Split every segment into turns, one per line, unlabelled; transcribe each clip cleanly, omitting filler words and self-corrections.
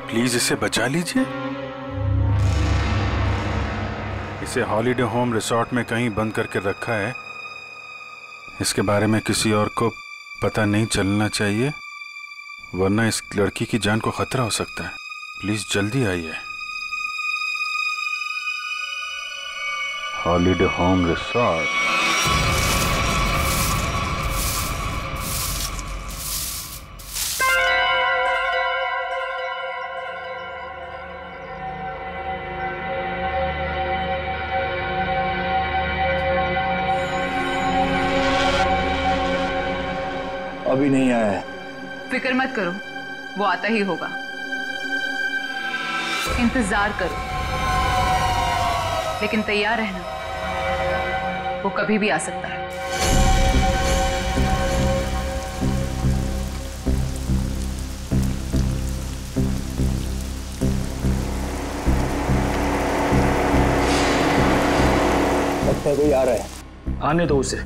Please इसे बचा लीजिए। इसे हॉलिडे होम रिसोर्ट में कहीं बंद करके रखा है। इसके बारे में किसी और को पता नहीं चलना चाहिए, वरना इस लड़की की जान को खतरा हो सकता है। प्लीज जल्दी आइए। Holiday home resort.
अभी नहीं आया है।
फिक्र मत करो, वो आता ही होगा। इंतजार करो, लेकिन तैयार रहना, वो कभी भी आ सकता है।
लगता है कोई आ रहा है।
आने दो उसे,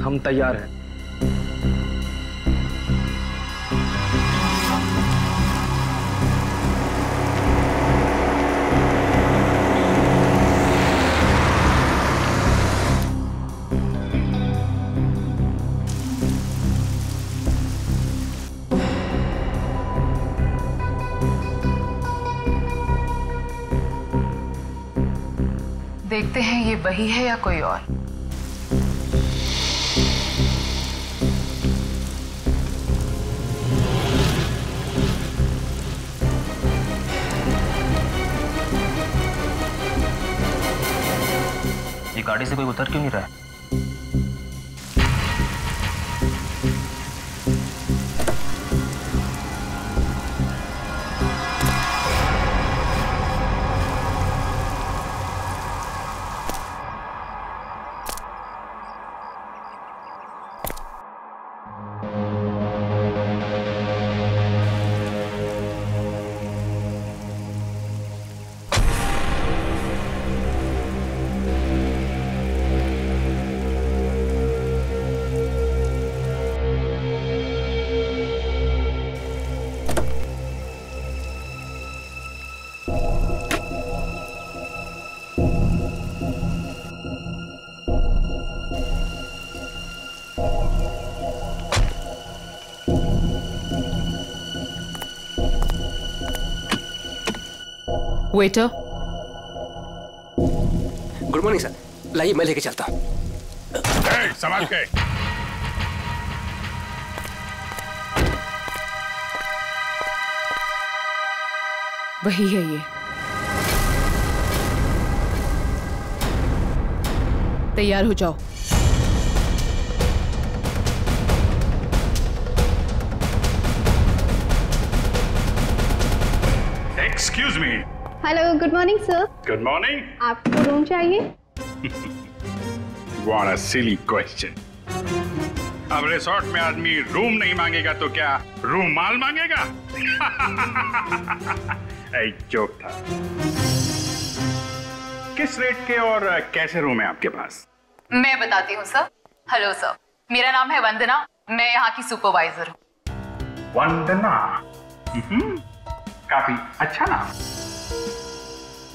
हम तैयार हैं।
देखते हैं ये वही है या कोई और।
ये गाड़ी से कोई उतर क्यों नहीं रहा है?
वेटर।
गुड मॉर्निंग सर, लाइए मैं लेके चलता हूँ।
संभाल के।
वही है ये। तैयार हो जाओ।
Excuse me.
Hello, good morning sir.
Good morning.
आपको रूम चाहिए?
What a silly question. अब रिसोर्ट में आदमी रूम नहीं मांगेगा तो क्या रूमाल मांगेगा? एक जोक था। किस रेट के और कैसे रूम है आपके पास?
मैं बताती हूँ सर। हेलो सर, मेरा नाम है वंदना, मैं यहाँ की सुपरवाइजर हूँ।
वंदना? काफी अच्छा नाम।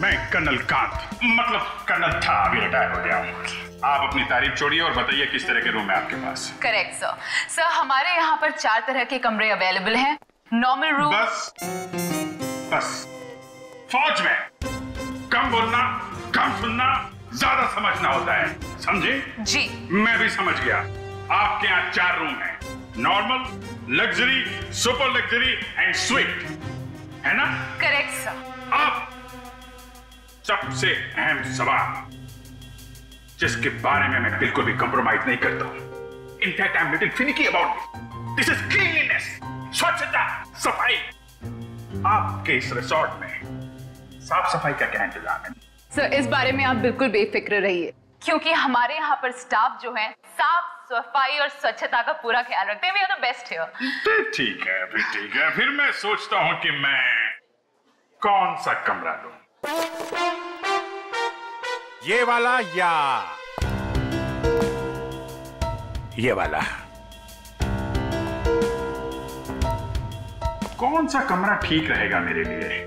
मैं कर्नल कांत, मतलब कर्नल था, अभी रिटायर हो गया हूँ। आप अपनी तारीफ छोड़िए और बताइए किस तरह के रूम है आपके पास।
Correct sir. सर हमारे यहाँ पर 4 तरह के कमरे अवेलेबल हैं। Normal room.
बस फौज में कम बोलना, कम सुनना, ज्यादा समझना होता है, समझे?
जी
मैं भी समझ गया। आपके यहाँ 4 रूम हैं, normal, luxury, super luxury and sweet, है ना?
Correct sir.
अब सबसे अहम सवाल, जिसके बारे में मैं बिल्कुल भी कंप्रोमाइज नहीं करता हूं। In fact I am little finicky about this is cleanliness, स्वच्छता, सफाई। आपके इस रिसोर्ट में साफ सफाई का क्या इंतजाम है?
सर इस बारे में आप बिल्कुल बेफिक्र रहिए, क्योंकि हमारे यहाँ पर स्टाफ जो है साफ सफाई और स्वच्छता का पूरा ख्याल रखते हैं। We are the best here.
ठीक है, फिर मैं सोचता हूं कि मैं कौन सा कमरा लूं, ये वाला या ये वाला? कौन सा कमरा ठीक रहेगा मेरे लिए?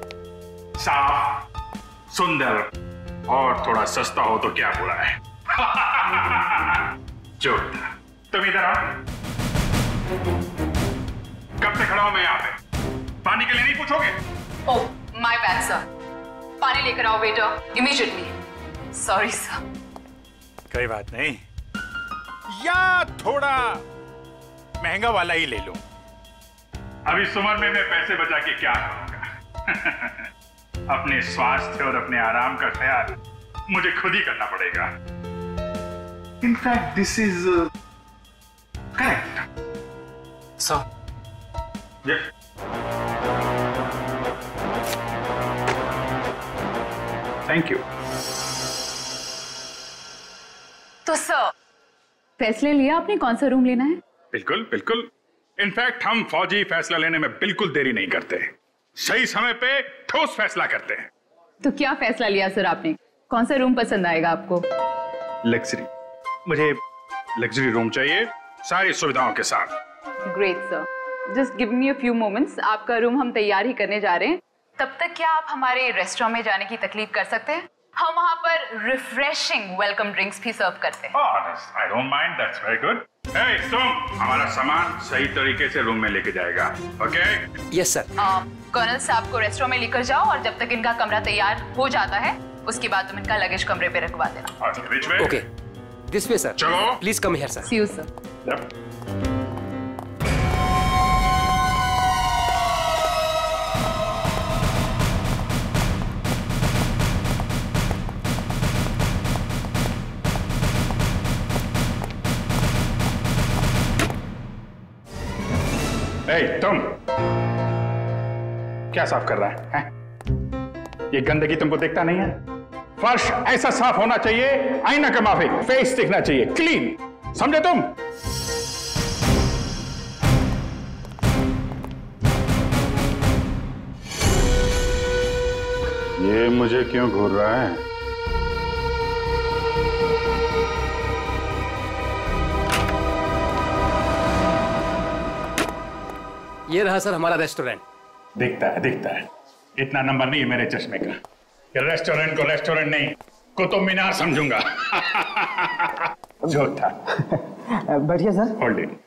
साफ, सुंदर और थोड़ा सस्ता हो तो क्या बुरा है? जोरदार। तुम इधर आओ। कब से खड़ा हूं मैं यहाँ पे? पानी के लिए नहीं पूछोगे?
ओह, माय बैड सर। पानी लेकर आओ वेटर, इमीडिएटली। Sorry sir.
कोई बात नहीं, या थोड़ा महंगा वाला ही ले लो। अभी इस उम्र में मैं पैसे बचा के क्या करूंगा? अपने स्वास्थ्य और अपने आराम का ख्याल मुझे खुद ही करना पड़ेगा। In fact this is correct
sir.
Thank you.
तो सर, फैसले लिया आपने कौन सा रूम लेना है?
बिल्कुल बिल्कुल। इनफैक्ट हम फौजी फैसला लेने में बिल्कुल देरी नहीं करते, सही समय पे ठोस फैसला करते हैं।
तो क्या फैसला लिया सर आपने? कौन सा रूम पसंद आएगा आपको?
लग्जरी, मुझे लग्जरी रूम चाहिए, सारी सुविधाओं के साथ।
Great sir, just give me a few moments. आपका रूम हम तैयार ही करने जा रहे हैं। तब तक क्या आप हमारे रेस्टोरेंट में जाने की तकलीफ कर सकते हैं? हम वहाँ पर रिफ्रेशिंग वेलकम ड्रिंक्स भी सर्व करते हैं।
I don't mind, that's very good. Hey, तुम हमारा सामान सही तरीके से रूम में लेके जाएगा, ओके?
Yes sir.
कर्नल साहब को रेस्टोरेंट में लेकर जाओ और जब तक इनका कमरा तैयार हो जाता है उसके बाद तुम इनका लगेज कमरे पे रखवा देना।
Which way?
Okay, this way sir.
चलो।
Please come here sir.
See you sir.
Yep. तुम क्या साफ कर रहा है? ये गंदगी तुमको दिखता नहीं है? फर्श ऐसा साफ होना चाहिए, आईना का माफिक, फेस दिखना चाहिए क्लीन, समझे तुम? ये मुझे क्यों घूर रहा है?
ये रहा सर हमारा रेस्टोरेंट।
दिखता है। इतना नंबर नहीं है मेरे चश्मे का कि रेस्टोरेंट को रेस्टोरेंट नहीं, कुतुब मीनार समझूंगा। झूठा।
बैठिए सर।
Hold it.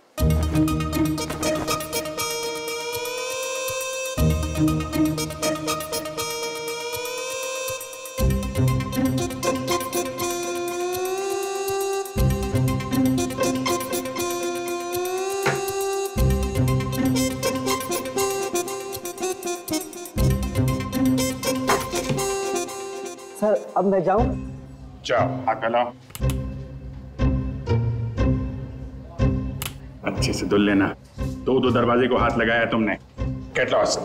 सर अब मैं जाऊं?
जाओ, हाथ फैलाओ। अच्छे से धुल लेना। दो दरवाजे को हाथ लगाया तुमने। Get lost.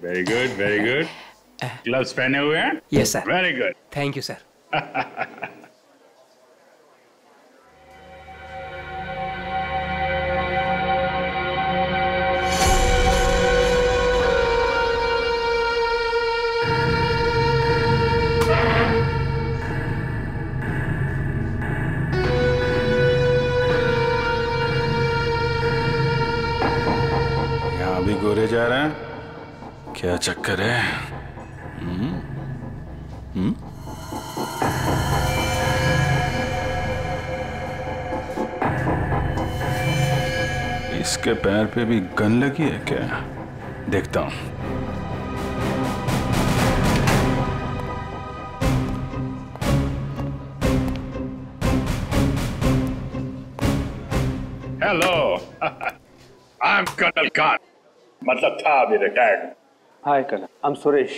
Very good. Gloves पहने हुए हैं?
Yes sir.
Very good.
Thank you sir.
अभी गोरे जा रहे हैं, क्या चक्कर है? इसके पैर पे भी गन लगी है क्या? देखता हूं। Hello, I am colonel Khan, मतलब था अभी retired.
Hi colonel, I am Suresh.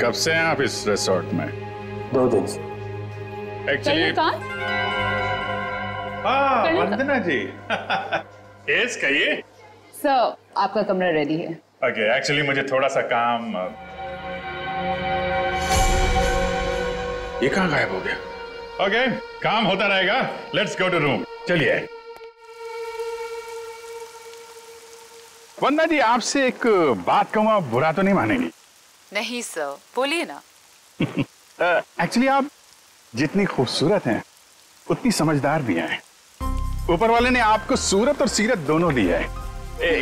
कब से हैं आप इस रिसोर्ट में?
2 दिन से।
एक्चुअली वंदना जी। यस, कहिए।
सर, आपका कमरा रेडी है।
ओके, एक्चुअली मुझे थोड़ा सा काम। ये कहाँ गायब हो गया? ओके, काम होता रहेगा। Let's go to room. चलिए। वंदना जी, आपसे एक बात कहूँ, आप बुरा तो नहीं मानेंगी?
नहीं सर, बोलिए ना।
एक्चुअली आप जितनी खूबसूरत हैं उतनी समझदार भी हैं। ऊपर वाले ने आपको सूरत और सीरत दोनों दी है।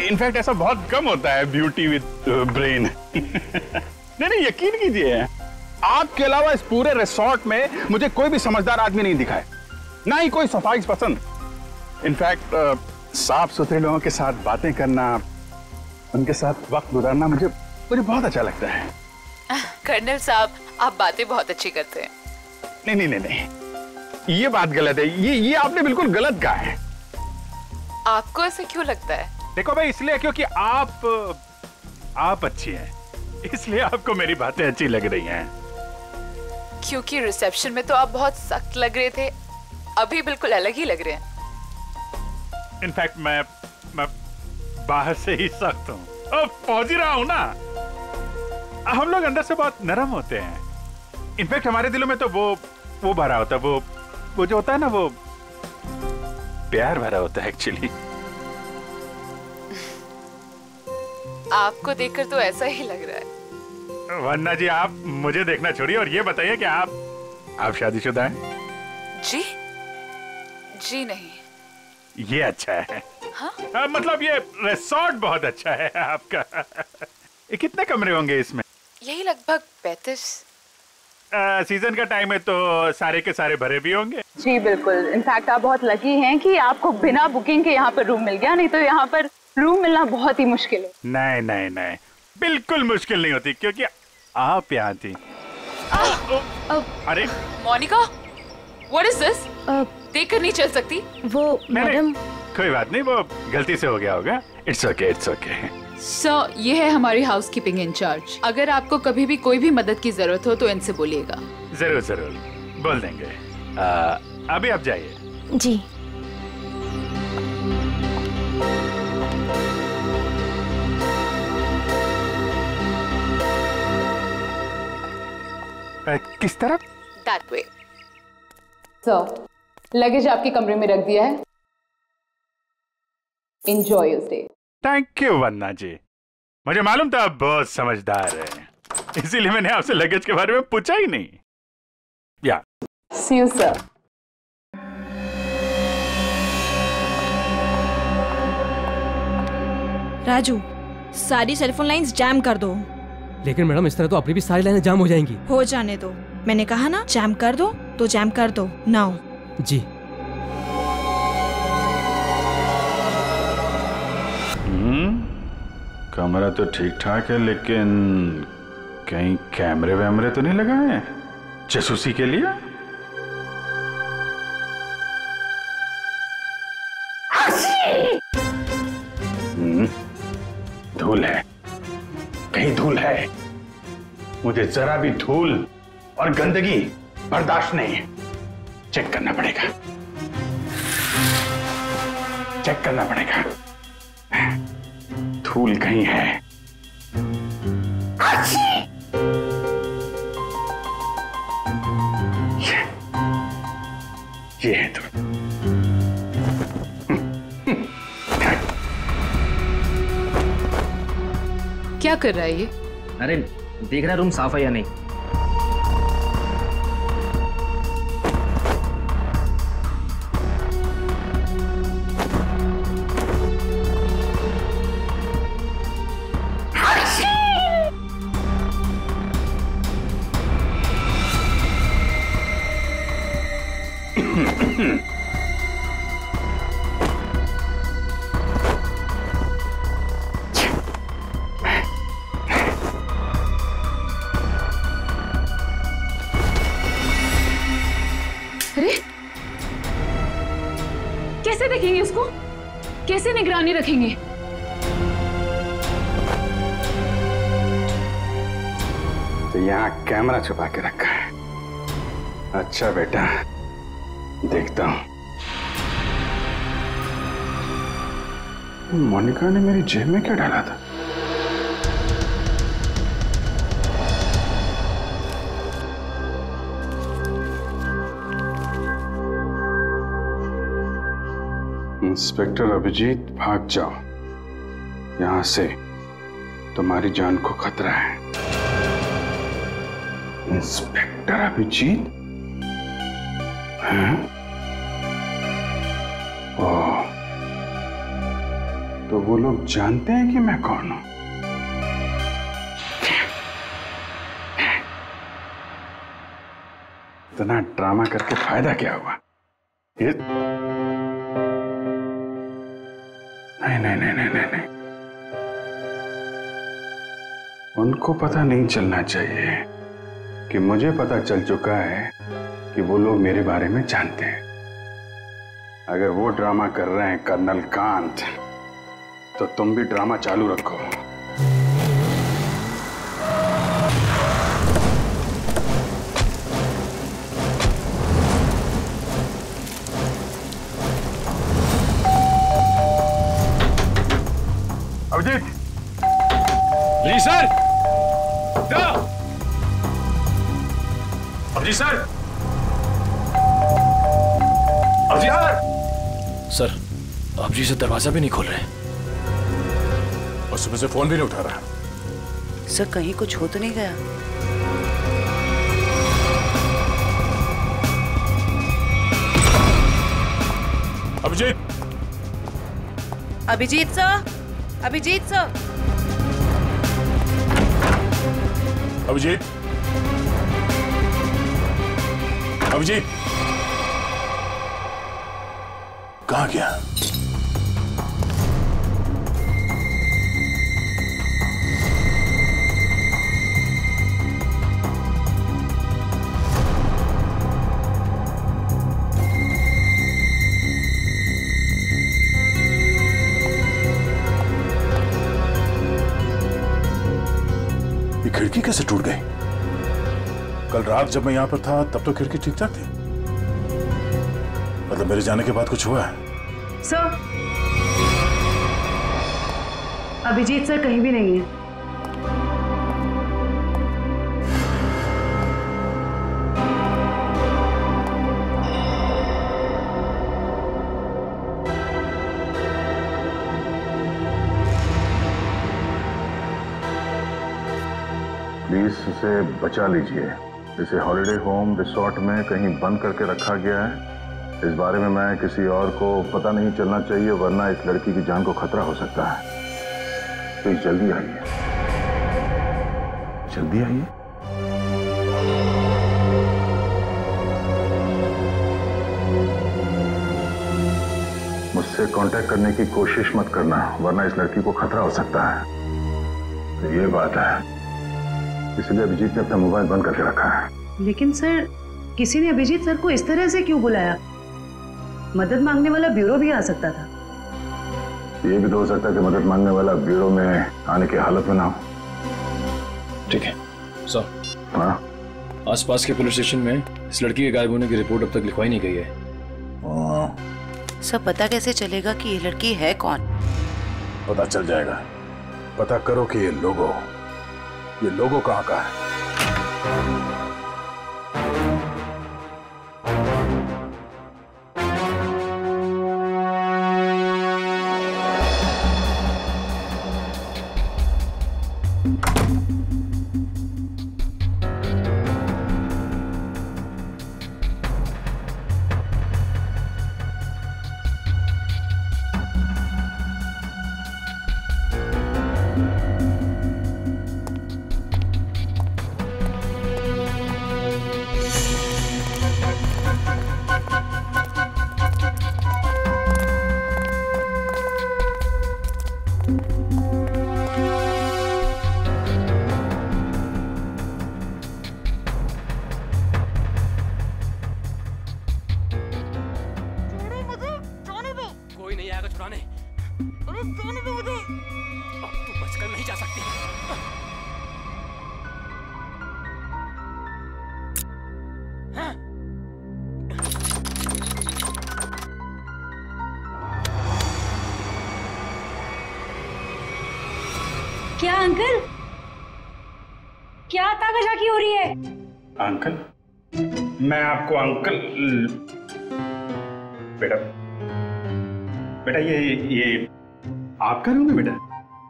इनफैक्ट ऐसा बहुत कम होता है, ब्यूटी विद ब्रेन। नहीं, यकीन कीजिए, आपके अलावा इस पूरे रिसोर्ट में मुझे कोई भी समझदार आदमी नहीं दिखा है, ना ही कोई सफाई पसंद। इनफैक्ट साफ सुथरे लोगों के साथ बातें करना, उनके साथ वक्त गुजारना मुझे बहुत अच्छा लगता है।
कर्नल साहब, आप बातें बहुत अच्छी करते हैं।
नहीं, ये बात गलत है। ये आपने बिल्कुल गलत कहा है।
आपको ऐसे क्यों लगता है?
देखो भाई, इसलिए क्योंकि आप अच्छी हैं, इसलिए आपको मेरी बातें अच्छी लग रही हैं।
क्योंकि रिसेप्शन में तो आप बहुत सख्त लग रहे थे, अभी बिल्कुल अलग ही लग रहे हैं।
इनफैक्ट मैं बाहर से ही सख्त हूँ, पहुंच ही रहा हूँ ना। हम लोग अंदर से बहुत नरम होते हैं। इनफैक्ट हमारे दिलों में तो वो भरा होता है, वो जो होता है ना, वो प्यार भरा होता है एक्चुअली।
आपको देखकर तो ऐसा ही लग रहा है।
वंदना जी, आप मुझे देखना छोड़िए और ये बताइए कि आप शादीशुदा हैं?
जी नहीं।
ये अच्छा है।
हाँ?
मतलब ये रिसोर्ट बहुत अच्छा है आपका। कितने कमरे होंगे इसमें?
यही लगभग 35।
सीजन का टाइम है तो सारे के सारे भरे भी होंगे।
जी बिल्कुल। इनफैक्ट आप बहुत लकी हैं कि आपको बिना बुकिंग के यहाँ पर रूम मिल गया, नहीं तो यहाँ पर रूम मिलना बहुत ही मुश्किल है।
नहीं, बिल्कुल मुश्किल नहीं होती, क्योंकि आप यहाँ थी। अरे
मोनिका, व्हाट इज दिस? देखकर नहीं चल सकती।
वो मैडम।
कोई बात नहीं, वो गलती से हो गया होगा। It's okay.
सर, ये है हमारी हाउसकीपिंग इंचार्ज। अगर आपको कभी भी कोई भी मदद की जरूरत हो तो इनसे बोलिएगा।
जरूर बोल देंगे। अभी आप जाइए।
जी।
किस तरफ?
That way. सर, लगेज आपके कमरे में रख दिया है। Enjoy your stay.
Thank you Vandana ji, मुझे मालूम था आप बहुत समझदार हैं, इसीलिए मैंने आपसे लगेज के बारे में पूछा ही नहीं। या
See you, sir.
राजू, सारी सेलफोन लाइंस जैम कर दो।
लेकिन मैडम, इस तरह तो अपनी भी सारी लाइनें जाम हो जाएंगी।
हो जाने दो, मैंने कहा ना जैम कर दो तो जैम कर दो। नाउ।
जी।
कमरा तो ठीक ठाक है, लेकिन कहीं कैमरे वैमरे तो नहीं लगाए हैं जासूसी के लिए? धूल है, कहीं धूल है। मुझे जरा भी धूल और गंदगी बर्दाश्त नहीं है। चेक करना पड़ेगा। धूल कहीं है। ये है धूल।
क्या कर रहा है ये?
अरे देख रहा रूम साफ है या नहीं।
अरे, कैसे देखेंगे उसको? कैसे निगरानी रखेंगे?
तो यहाँ कैमरा छुपा के रखा है। अच्छा बेटा, देखता हूं। मोनिका ने मेरी जेब में क्या डाला था? इंस्पेक्टर अभिजीत, भाग जाओ। यहां से तुम्हारी जान को खतरा है। इंस्पेक्टर अभिजीत? हैं? ओह, तो वो लोग जानते हैं कि मैं कौन हूं? इतना ड्रामा करके फायदा क्या हुआ? ये नहीं नहीं नहीं नहीं नहीं नहीं, उनको पता नहीं चलना चाहिए कि मुझे पता चल चुका है कि वो लोग मेरे बारे में जानते हैं। अगर वो ड्रामा कर रहे हैं कर्नल कांत, तो तुम भी ड्रामा चालू रखो। अभिजीत!
जी sir. Abhijeet sir! Abhijeet sir! Sir, Abhijeet से दरवाजा भी नहीं खोल रहे और सुबह से फोन भी नहीं उठा रहा।
सर, कहीं कुछ हो तो नहीं गया?
अभिजीत!
अभिजीत सर! अभिजीत सर!
अभिजीत! अभिजीत! कहाँ गया? खिड़की कैसे टूट गई? कल रात जब मैं यहां पर था तब तो खिड़की ठीक ठाक थी। मतलब मेरे जाने के बाद कुछ हुआ है?
सर, अभिजीत सर कहीं भी नहीं है।
प्लीज इसे बचा लीजिए। इसे हॉलिडे होम रिसोर्ट में कहीं बंद करके रखा गया है। इस बारे में मैं किसी और को पता नहीं चलना चाहिए, वरना इस लड़की की जान को खतरा हो सकता है। प्लीज जल्दी आइए, जल्दी आइए। मुझसे कांटेक्ट करने की कोशिश मत करना, वरना इस लड़की को खतरा हो सकता है। तो ये बात है, इसलिए अभिजीत ने अपना मोबाइल बंद करके रखा है।
लेकिन सर, किसी ने अभिजीत सर को इस तरह से क्यों बुलाया? मदद मांगने वाला ब्यूरो भी आ सकता था।
ये भी तो हो सकता है कि मदद मांगने वाला ब्यूरो में आने की हालत में ना हो।
ठीक है सर।
हाँ,
आसपास के पुलिस स्टेशन में इस लड़की के गायब होने की रिपोर्ट अब तक लिखवाई नहीं गई है।
सर, पता कैसे चलेगा कि ये लड़की है कौन?
पता चल जाएगा। पता करो कि ये लोगो कहाँ का है।
क्या अंकल, क्या ताकाशाकी हो रही है?
अंकल? मैं आपको अंकल बेटा ये आपका रूम है बेटा?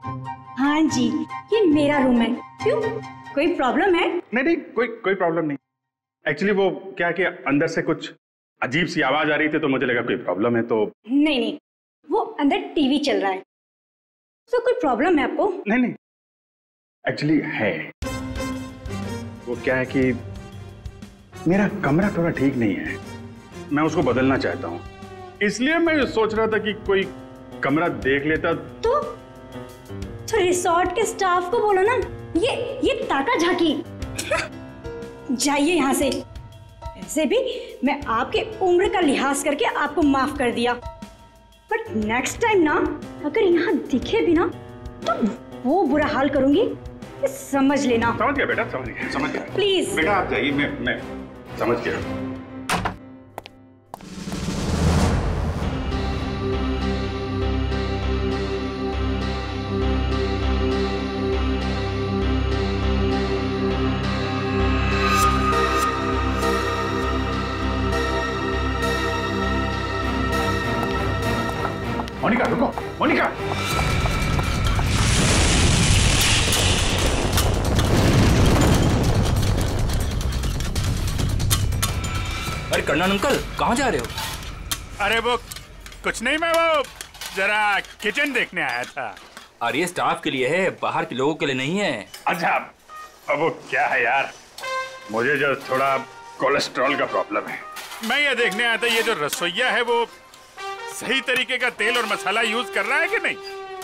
हाँ जी, ये मेरा रूम है। क्यों, कोई प्रॉब्लम है?
नहीं, कोई प्रॉब्लम नहीं। एक्चुअली वो क्या कि अंदर से कुछ अजीब सी आवाज आ रही थी तो मुझे लगा कोई प्रॉब्लम है तो।
नहीं, वो अंदर टीवी चल रहा है तो कोई प्रॉब्लम है आपको?
नहीं, एक्चुअली है। वो क्या है कि मेरा कमरा थोड़ा ठीक नहीं है, मैं उसको बदलना चाहता हूँ, इसलिए मैं सोच रहा था कि कोई कमरा देख लेता।
तो रिसोर्ट के स्टाफ को बोलो ना, ये ताका झाकी। जाइए यहाँ से। ऐसे भी मैं आपके उम्र का लिहाज करके आपको माफ कर दिया, बट नेक्स्ट टाइम ना अगर यहाँ दिखे भी ना तो वो बुरा हाल करूंगी, समझ लेना।
समझ गया बेटा, समझ गया।
प्लीज
बेटा आप जाइए, मैं समझ गया। मोनिका रुको, मोनिका।
अरे कर्नल अंकल, कहाँ जा रहे हो?
अरे वो कुछ नहीं, मैं वो जरा किचन देखने आया था।
अरे ये स्टाफ के लिए है, बाहर के लोगों के लिए नहीं है।
अच्छा, अब वो क्या है यार, मुझे जो थोड़ा कोलेस्ट्रॉल का प्रॉब्लम है, मैं ये देखने आया था ये जो रसोइया है वो सही तरीके का तेल और मसाला यूज कर रहा है कि नहीं।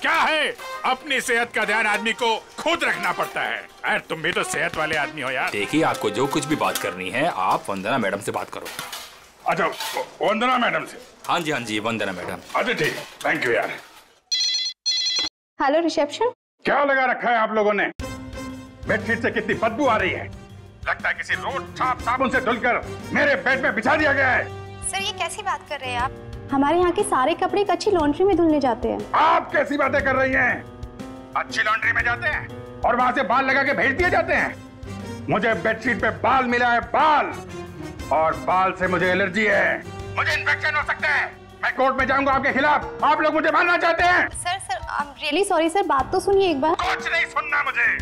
क्या है, अपनी सेहत का ध्यान आदमी को खुद रखना पड़ता है। अरे तुम भी तो सेहत वाले आदमी हो यार।
देखिए, आपको जो कुछ भी बात करनी है आप वंदना मैडम से बात करो।
अच्छा, वंदना मैडम से?
हाँ जी, वंदना मैडम।
अच्छा ठीक, थैंक यू यार।
Hello reception.
क्या लगा रखा है आप लोगों ने? बेडशीट से कितनी बदबू आ रही है, लगता है किसी रोज साबुन से धुलकर मेरे बेड में बिछा दिया गया है।
सर ये कैसी बात कर रहे हैं आप? हमारे यहाँ के सारे कपड़े एक अच्छी लॉन्ड्री में धुलने जाते हैं।
आप कैसी बातें कर रही हैं? अच्छी लॉन्ड्री में जाते हैं और वहाँ से बाल लगा के भेज दिए जाते हैं। मुझे बेडशीट पे बाल मिला है, बाल, और बाल से मुझे एलर्जी है, मुझे इन्फेक्शन हो सकता है। मैं कोर्ट में जाऊंगा आपके खिलाफ। आप लोग मुझे मारना चाहते हैं?
Sir I am really sorry sir, बात तो सुनिए एक बार।
कुछ नहीं सुनना मुझे।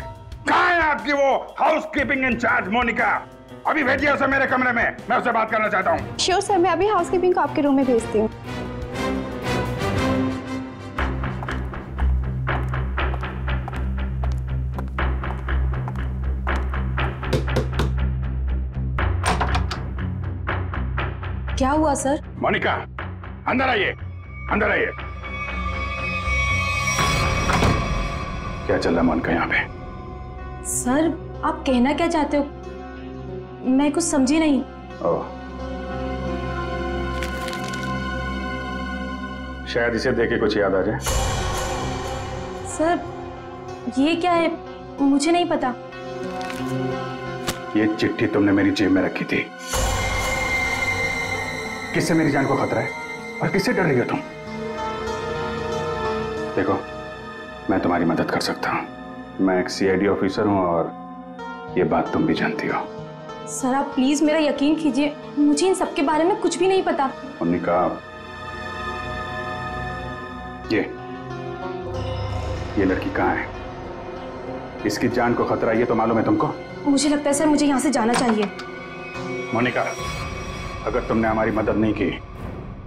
कहाँ है आपकी वो हाउसकीपिंग इंचार्ज मोनिका? अभी भेजिए उसे मेरे कमरे में, मैं उससे बात करना चाहता हूँ।
श्योर सर, मैं अभी हाउसकीपिंग को आपके रूम में भेजती हूँ।
क्या हुआ सर?
मोनिका अंदर आइए, अंदर आइए। क्या चल रहा है मोनिका यहाँ पे?
सर आप कहना क्या चाहते हो, मैं कुछ समझी नहीं।
शायद इसे देख के कुछ याद आ जाए।
सर ये क्या है, मुझे नहीं पता।
ये चिट्ठी तुमने मेरी जेब में रखी थी। किससे मेरी जान को खतरा है और किससे डर रही हो तुम? देखो, मैं तुम्हारी मदद कर सकता हूं। मैं एक सीआईडी ऑफिसर हूं और ये बात तुम भी जानती हो।
सर आप प्लीज मेरा यकीन कीजिए, मुझे इन सब के बारे में कुछ भी नहीं पता।
मोनिका, ये लड़की कहाँ है? इसकी जान को खतरा ये तो मालूम है तुमको?
मुझे लगता है सर मुझे यहाँ से जाना चाहिए।
मोनिका, अगर तुमने हमारी मदद नहीं की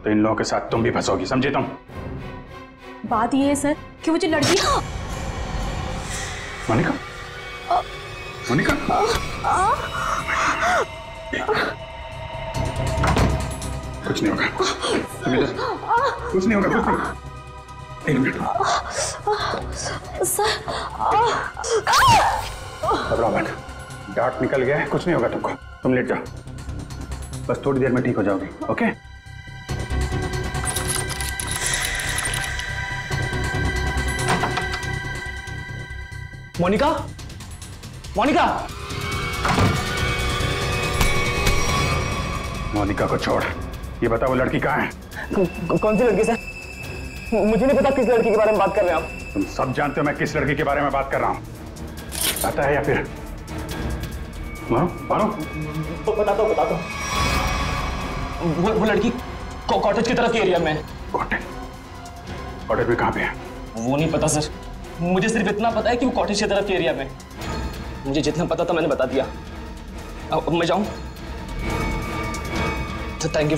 तो इन लोगों के साथ तुम भी फंसोगी, समझे तुम?
बात ये है सर कि वो जो लड़की।
मोनिका, मोनिका, कुछ नहीं होगा, कुछ नहीं होगा, कुछ नहीं। एक मिनट, घबराओ मत, डार्ट निकल गया है, कुछ नहीं होगा तुमको। तुम लेट जाओ, बस थोड़ी देर में ठीक हो जाओगी। ओके?
मोनिका, मोनिका,
मोनिका को छोड़, ये बता वो लड़की कहाँ है?
कौन सी लड़की सर? मुझे नहीं पता किस लड़की के बारे में बात कर रहे हैं आप।
तुम सब जानते हो मैं किस लड़की के बारे में बात कर रहा हूँ। पता है या फिर मारो?
बताता हूँ। वो लड़की कॉटेज की तरफ के एरिया में।
कॉटेज में कहाँ पे है?
वो नहीं पता सर, मुझे सिर्फ इतना पता है कि वो कॉटेज की तरफ के एरिया में। मुझे जितना पता था मैंने बता दिया। अब मैं जाऊं? Thank you.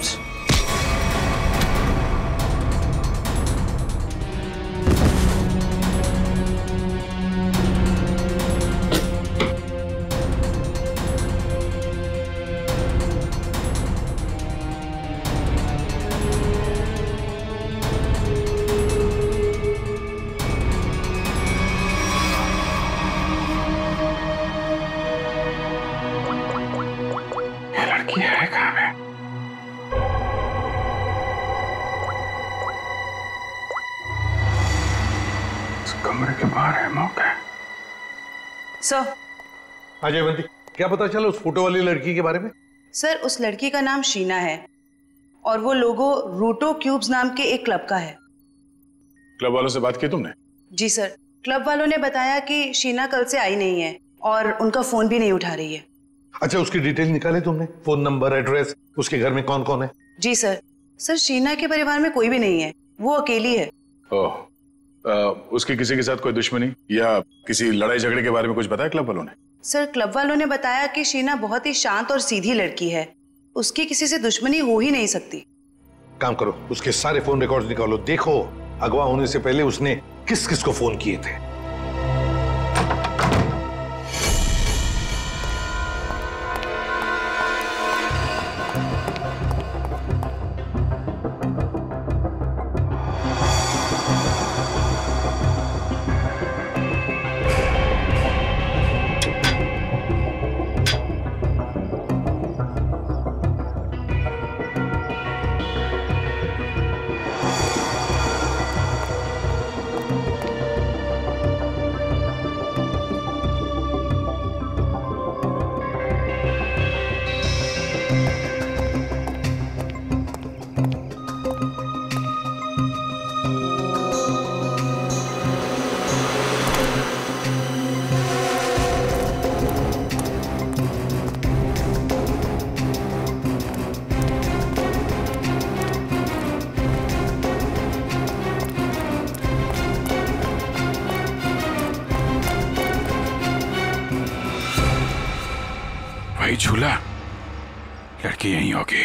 हाँ जयवंती, क्या पता चला उस फोटो वाली लड़की के बारे में?
सर, उस लड़की का नाम शीना है और वो लोगो रूटो क्यूब्स नाम के एक क्लब का है।
क्लब वालों से बात की तुमने?
जी सर, क्लब वालों ने बताया कि शीना कल से आई नहीं है और उनका फोन भी नहीं उठा रही है।
अच्छा, उसकी डिटेल निकाले तुमने? फोन नंबर, एड्रेस, उसके घर में कौन कौन है?
जी सर। सर, शीना के परिवार में कोई भी नहीं है, वो अकेली है।
ओह, उसकी किसी के साथ कोई दुश्मनी या किसी लड़ाई झगड़े के बारे में कुछ बताया क्लब वालों ने?
सर, क्लब वालों ने बताया कि शीना बहुत ही शांत और सीधी लड़की है, उसकी किसी से दुश्मनी हो ही नहीं सकती।
काम करो, उसके सारे फोन रिकॉर्ड्स निकालो, देखो अगवा होने से पहले उसने किस किस को फोन किए थे।
वही झूला, लड़की यहीं होगी।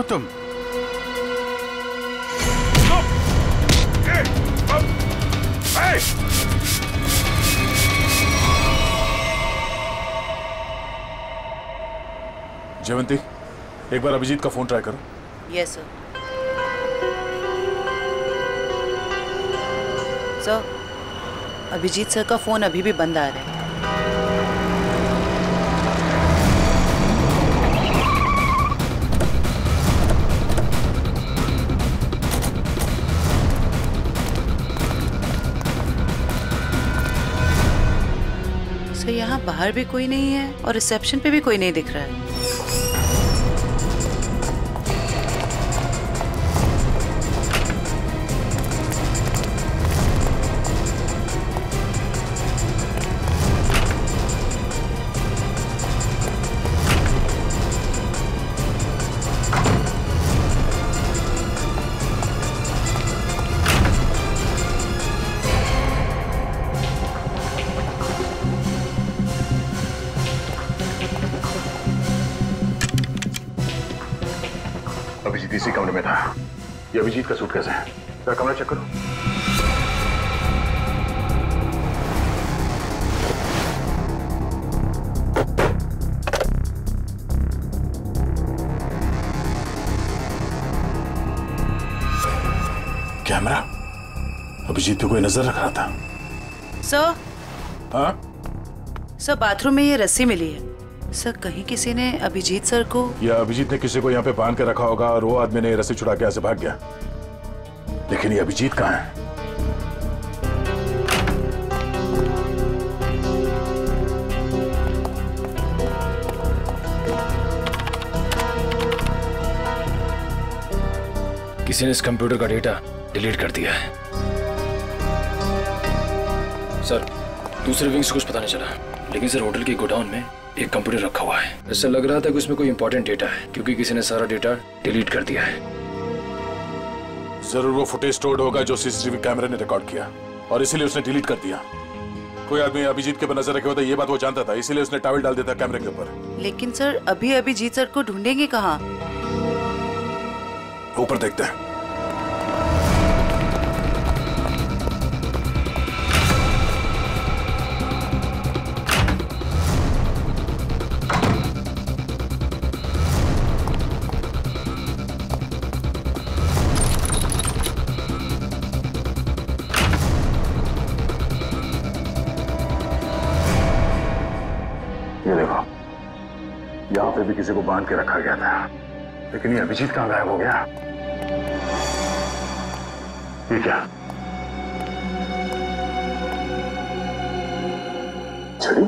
तुम
जयवंती, एक बार अभिजीत का फोन ट्राई करो।
Yes sir. Sir, Abhijeet sir का फोन अभी भी बंद आ रहा है। सर, यहाँ बाहर भी कोई नहीं है और रिसेप्शन पे भी कोई नहीं दिख रहा है।
अभिजीत इसी कमरे में था। ये अभिजीत का सूटकेस है। जरा कमरा चेक करो।
अभिजीत पे कोई नजर रख रहा था।
सर,
हाँ
सर बाथरूम में ये रस्सी मिली है। सर कहीं किसी ने अभिजीत सर को,
या अभिजीत ने किसी को यहाँ पे बांध के रखा होगा और वो आदमी ने रस्सी छुड़ा के यहाँ से भाग गया। लेकिन ये अभिजीत कहाँ है?
किसी ने इस कंप्यूटर का डेटा डिलीट कर दिया है। सर, दूसरे विंग से कुछ पता नहीं चला, लेकिन सर होटल के गोडाउन में एक कंप्यूटर रखा हुआ है। ऐसा लग रहा था कि उसमें कोई इंपॉर्टेंट डेटा है, क्योंकि किसी ने सारा डेटा डिलीट कर दिया है।
जरूर वो फुटेज स्टोर्ड होगा जो सीसीटीवी कैमरे ने रिकॉर्ड किया, और इसीलिए उसने डिलीट कर दिया। कोई आदमी अभिजीत के ऊपर नजर रखे होता, ये बात वो जानता था, इसीलिए उसने टॉवल डाल दिया था कैमरे के ऊपर।
लेकिन सर अभी अभिजीत सर को ढूंढेंगे कहाँ?
ऊपर देखते हैं।
ये देखो, यहाँ पे भी किसी को बांध के रखा गया था, लेकिन ये अभिजीत कहाँ गायब हो गया? ये क्या? छड़ी?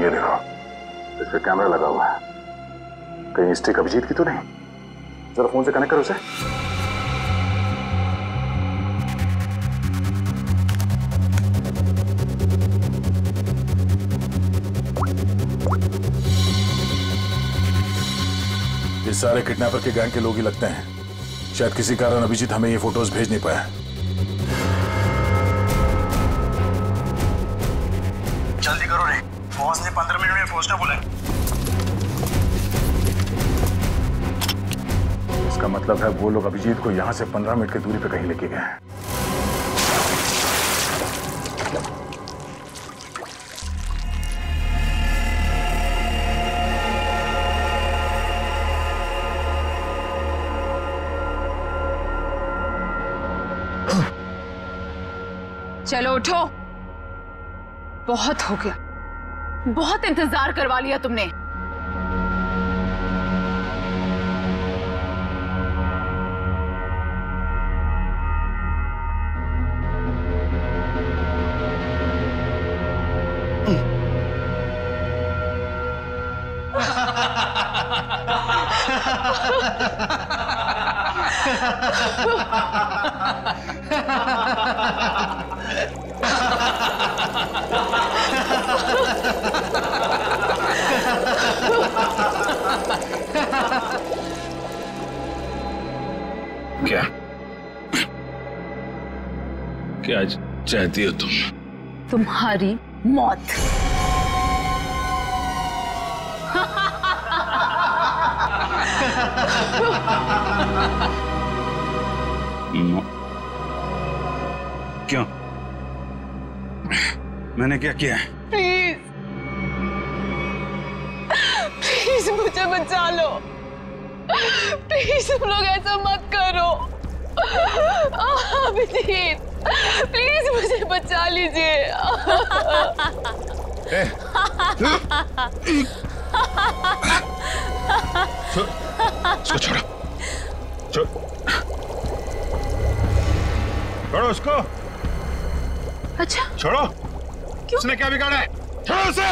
ये देखो, इस पे कैमरा लगा हुआ है। कहीं स्टिक अभिजीत की तो नहीं? जरा फोन से कनेक्ट करो उसे।
ये सारे किडनैपर के गैंग के लोग ही लगते हैं। शायद किसी कारण अभिजीत हमें ये फोटोज भेज नहीं पाया।
जल्दी करो रे, बॉस ने 15 मिनट में पहुंचना बोला है।
इसका मतलब है वो लोग अभिजीत को यहाँ से 15 मिनट की दूरी पे कहीं लेके गए हैं।
चलो उठो, बहुत हो गया, बहुत इंतजार करवा लिया तुमने।
क्या क्या चाहती हो तुम?
तुम्हारी मौत।
क्यों? मैंने क्या किया है?
प्लीज प्लीज मुझे बचा लो। प्लीज तुम लोग ऐसा मत करो। अभिजीत प्लीज मुझे बचा लीजिए।
उसको छोड़ो, छोड़ो उसको।
अच्छा
छोड़ो।
क्यों?
उसने क्या बिगाड़ा है? छोड़ो उसे।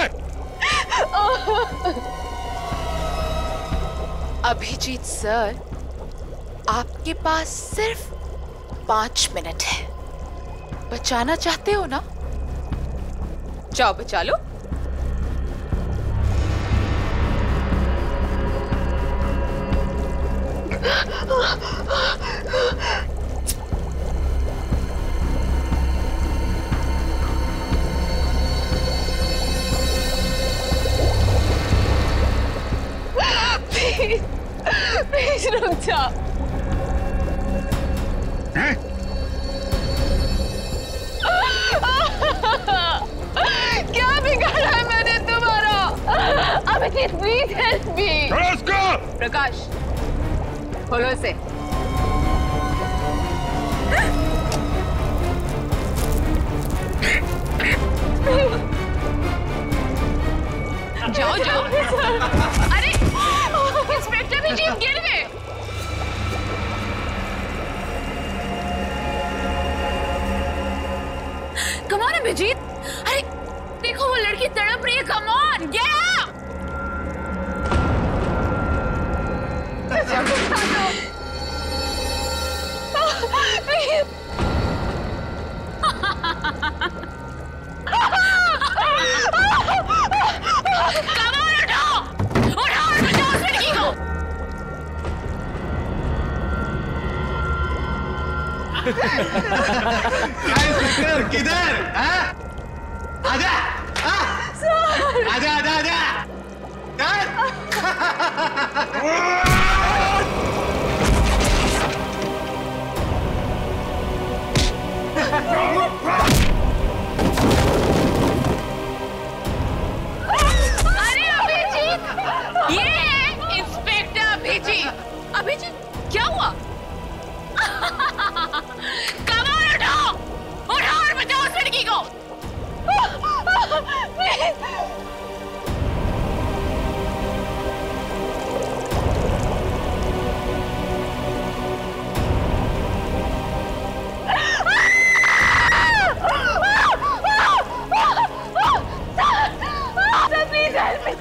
अभिजीत सर, आपके पास सिर्फ 5 मिनट है। बचाना चाहते हो ना? जाओ बचा लो।
प्लीज प्लीज रुक जा। क्या बिगाड़ा है मैंने तुम्हारा? Abhijeet please help me.
छोड़ो उसको।
प्रकाश खोलो इसे।
जाओ जाओ। अरे इंस्पेक्टर भी जीप गिर गए। कम ऑन अभिजीत, अरे देखो वो लड़की तड़प रही है। कम ऑन,
किधर? आजा, आजा, आजा, आजा।
अरे अभिजीत, ये है इंस्पेक्टर अभिजीत। अभिजीत क्या हुआ? कमाल, उठाओ और बचाओ उस लड़की को। Please help me.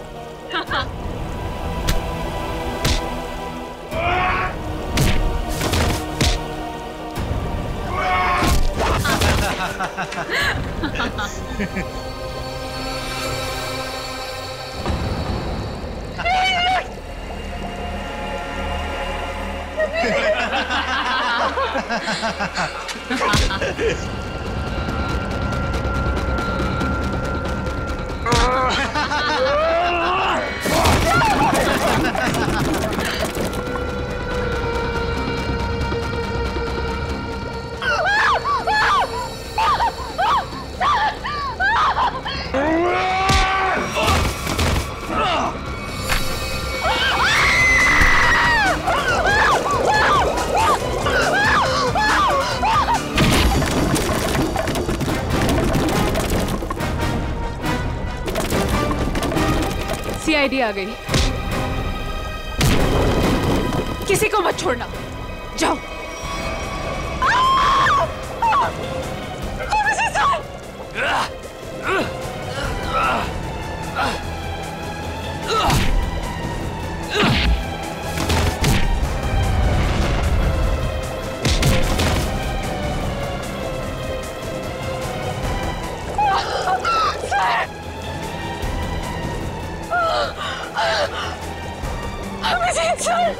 सीआईडी आ गई। किसी को मत छोड़ना, जाओ। अभिजीत सर,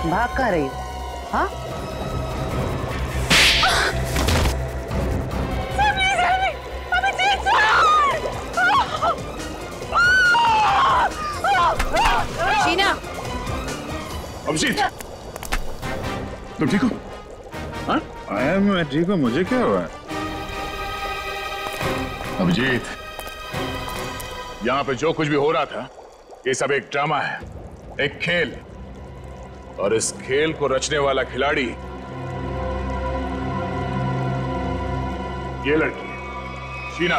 भाग कहाँ रही हो? हाँ?
शीना,
अभिजीत, तुम ठीक हो? हाँ?
मैं ठीक हूँ। मुझे क्या हुआ?
अभिजीत, यहाँ पे जो कुछ भी हो रहा था, ये सब एक ड्रामा है, एक खेल। और इस खेल को रचने वाला खिलाड़ी ये लड़की है, शीना।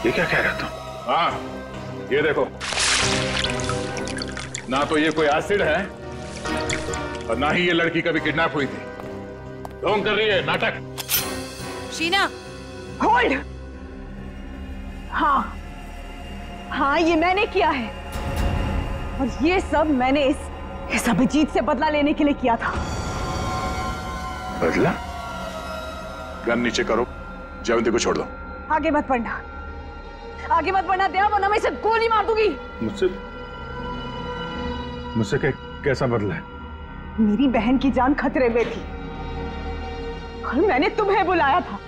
ये क्या कह रहा तुम? हाँ, ये देखो, ना तो ये कोई एसिड है और ना ही ये लड़की कभी किडनैप हुई थी। ढोंग कर रही है, नाटक।
शीना,
होल्ड। हाँ हाँ, ये मैंने किया है और ये सब मैंने इस अभिजीत से बदला लेने के लिए किया था।
बदला? गन नीचे करो, जयवंती को छोड़ दो।
आगे मत बढ़ना, आगे मत बढ़ना दया, वरना मैं इसे गोली मार दूंगी।
मुझसे कैसा बदला है?
मेरी बहन की जान खतरे में थी और मैंने तुम्हें बुलाया था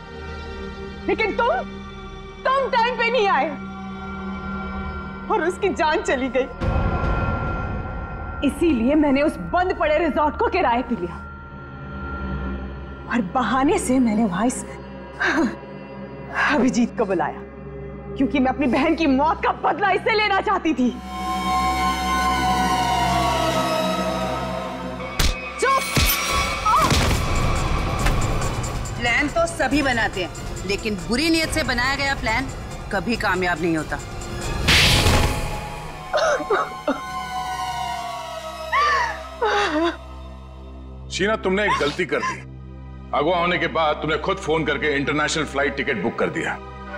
लेकिन तुम टाइम पे नहीं आए और उसकी जान चली गई। इसीलिए मैंने उस बंद पड़े रिजॉर्ट को किराए पे लिया और बहाने से मैंने वहां इस अभिजीत को बुलाया, क्योंकि मैं अपनी बहन की मौत का बदला इससे लेना चाहती थी।
प्लान तो सभी बनाते हैं, लेकिन बुरी नीयत से बनाया गया प्लान कभी कामयाब नहीं होता।
शीना, तुमने एक गलती कर दी। अगवा होने के बाद तुमने खुद फोन करके इंटरनेशनल फ्लाइट टिकट बुक कर दिया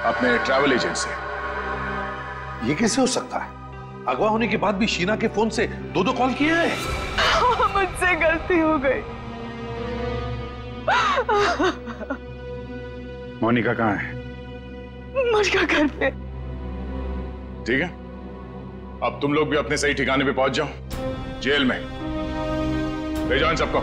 अपने ट्रैवल एजेंट से।
ये कैसे हो सकता है? अगवा होने के बाद भी शीना के फोन से दो कॉल किए हैं।
मुझसे गलती हो गई।
मोनिका कहाँ है?
मोनिका घर पे।
ठीक है, अब तुम लोग भी अपने सही ठिकाने पे पहुंच जाओ, जेल में ले जाओ इन सबको।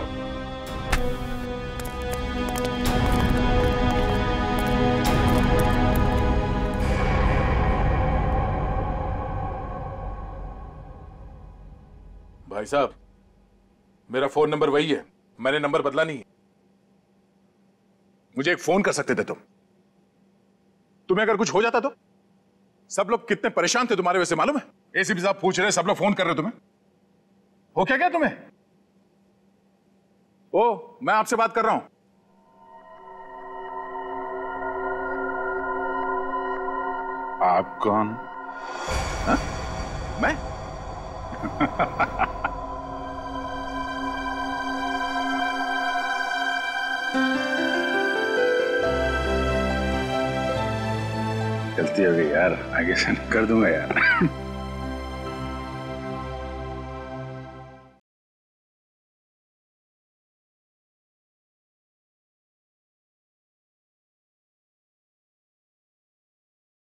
भाई साहब, मेरा फोन नंबर वही है, मैंने नंबर बदला नहीं है। मुझे एक फोन कर सकते थे तुम। तुम्हें अगर कुछ हो जाता तो? सब लोग कितने परेशान थे तुम्हारे वजह से, मालूम है? एसीपी साहब पूछ रहे, सब लोग फोन कर रहे तुम्हें। हो क्या तुम्हें? ओ, मैं आपसे बात कर रहा हूं।
आप कौन?
हा? मैं?
गलती हो गई यार, आगे से कर दूंगा यार।